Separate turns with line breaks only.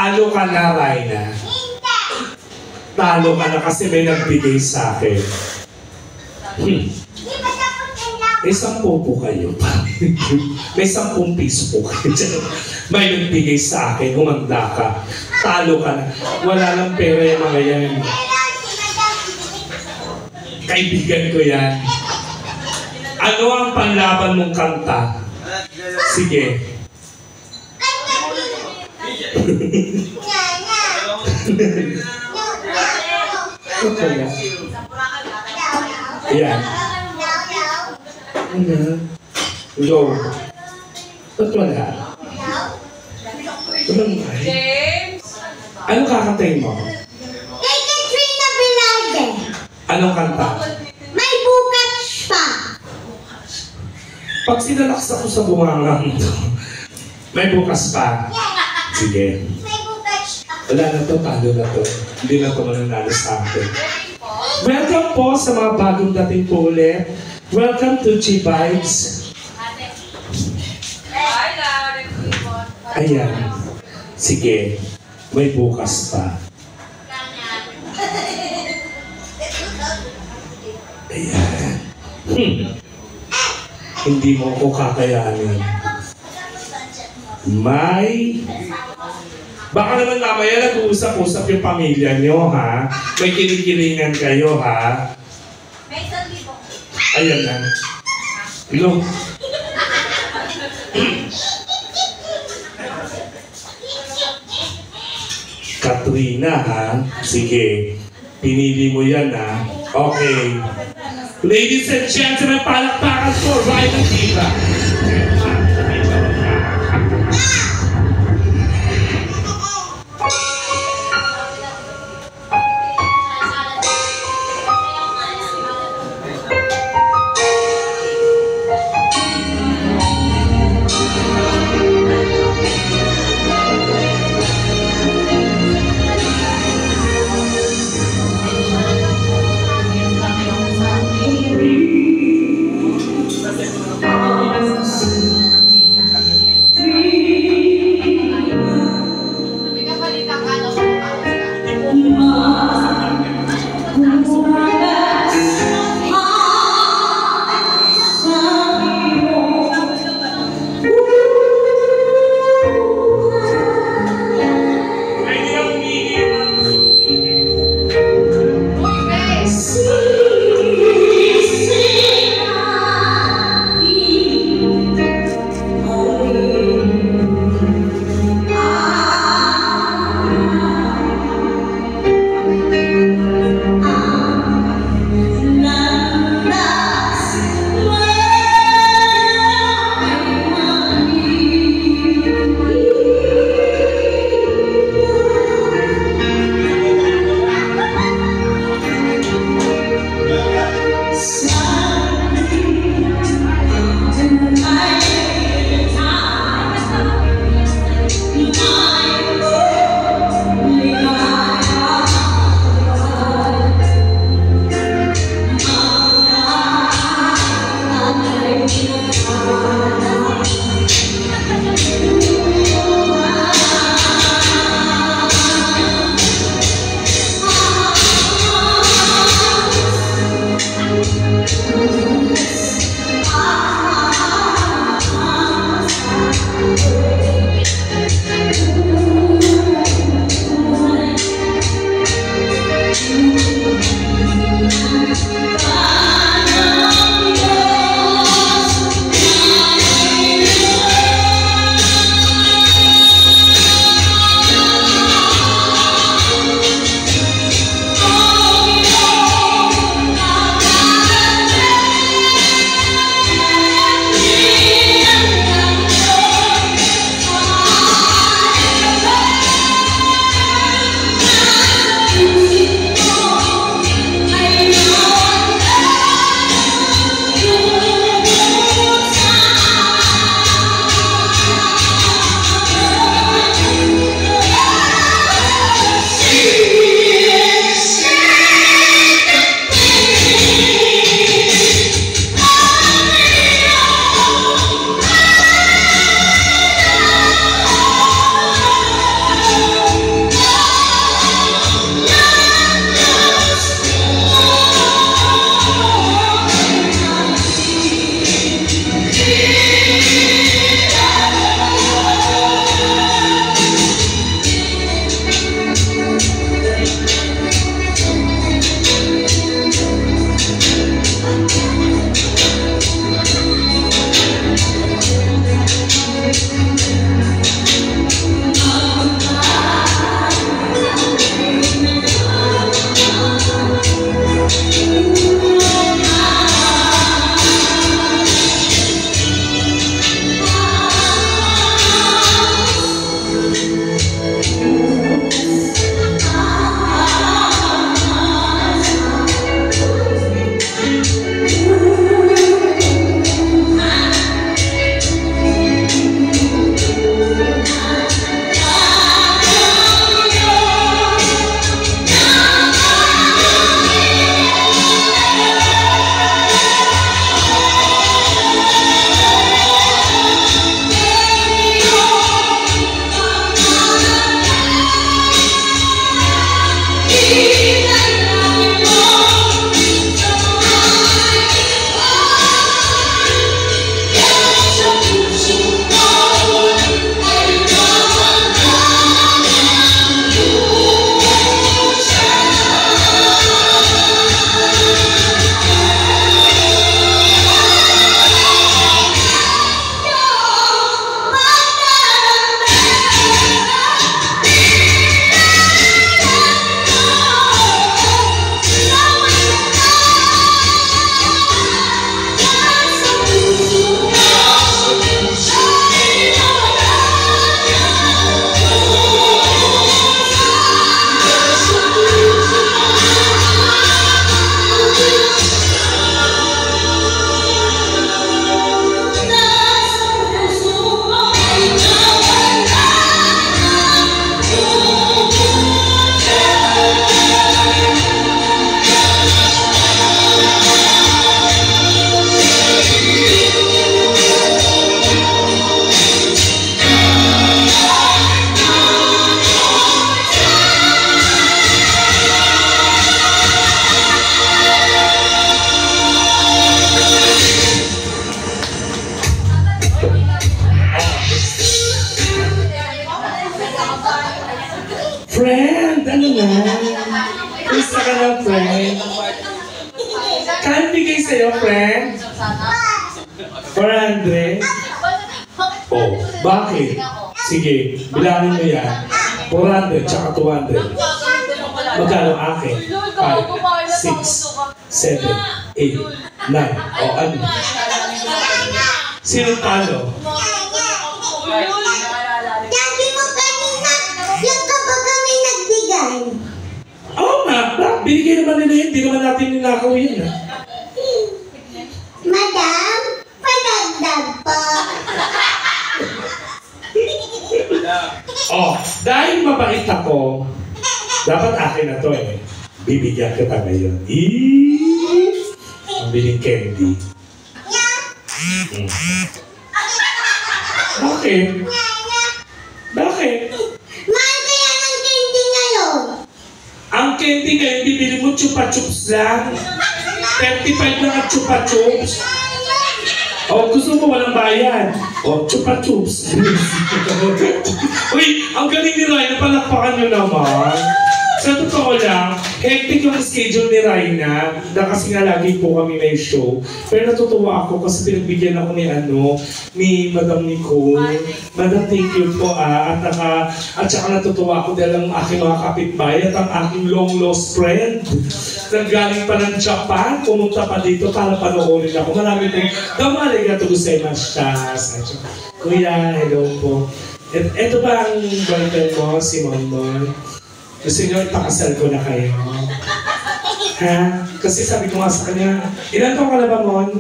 Talo ka na, Raina. Talo ka na kasi may nagbigay sa akin. May 10 po kayo. May 10 piso po kayo. May nagbigay sa akin. Humanda ka. Talo ka na. Wala lang pera yung mga yan. Kaibigan ko yan. Ano ang panlaban mong kanta? Sige. Yan. Go. Ba't wala?
James!
Anong kakantayin mo?
Kay Katrina Velarde.
Anong kanta?
May bukas pa.
Pag sinalaks ako sa bunganga mo to, may bukas pa. Sige.
May bukas pa.
Wala na to, talo na to. Hindi na to mananalo sa akin. Welcome po sa mga bagong dating po ulit. Welcome to G Vibes. Ayan. Sige. May bukas pa. Ayan. Hindi mo ko kakayanin. May... Baka naman mamaya nag-uusap-usap yung pamilya nyo, ha? May kinikilingan kayo, ha?
May 1,000.
Ayan na. Hello? Katrina, ha? Sige. Pinili mo yan, ha? Okay. Ladies and gentlemen, palakpakan po, Raina Diva. na. Gusto ka na, friend? Kaya bigay sa'yo, friend? 400? Oh, bakit? Sige, bilangin mo yan. 400, tsaka 200. Magkano akin? 5, 6, 7, 8, 9. O ano? Sino talo?
Sabi mo kanina, yung kapag kami nagbigay.
Oo nga, binigay naman nila yun. Hindi naman natin ninakaw yun.
Madam, padagdag po.
Oh, dahil mabait ako, dapat akin na to eh. Bibigyan kita ngayon. Ang biling candy. Bakit? Bakit?
Mahal kaya ng candy ngayon.
Ang candy ngayon, bibili mo chupa-chups lang. 35 lang ang chupa-chups. O, gusto mo walang bayan. O, chupa-chups. Uy, ang galing ni Ryan, palakpakan nyo naman. Sa totoo lang, hectic yung schedule ni Ryan na kasi nga lagi po kami may show. Pero natutuwa ako kasi pinagbigyan ako ni Madam Nicole. Madam, thank you po at saka natutuwa ako dahil ang aking mga kapitbahay at ang aking long lost friend. Nanggaling pa ng Japan, pumunta pa dito para panoorin ako. Marami po, damaligato gozaimasu. Kuya, hello po. Ito ba ang boyfriend mo, si Monmon? Gusto nyo ipakasal ko na kayo? Ha? Kasi sabi ko nga sa kanya, ilan taong ka na ba, Mon?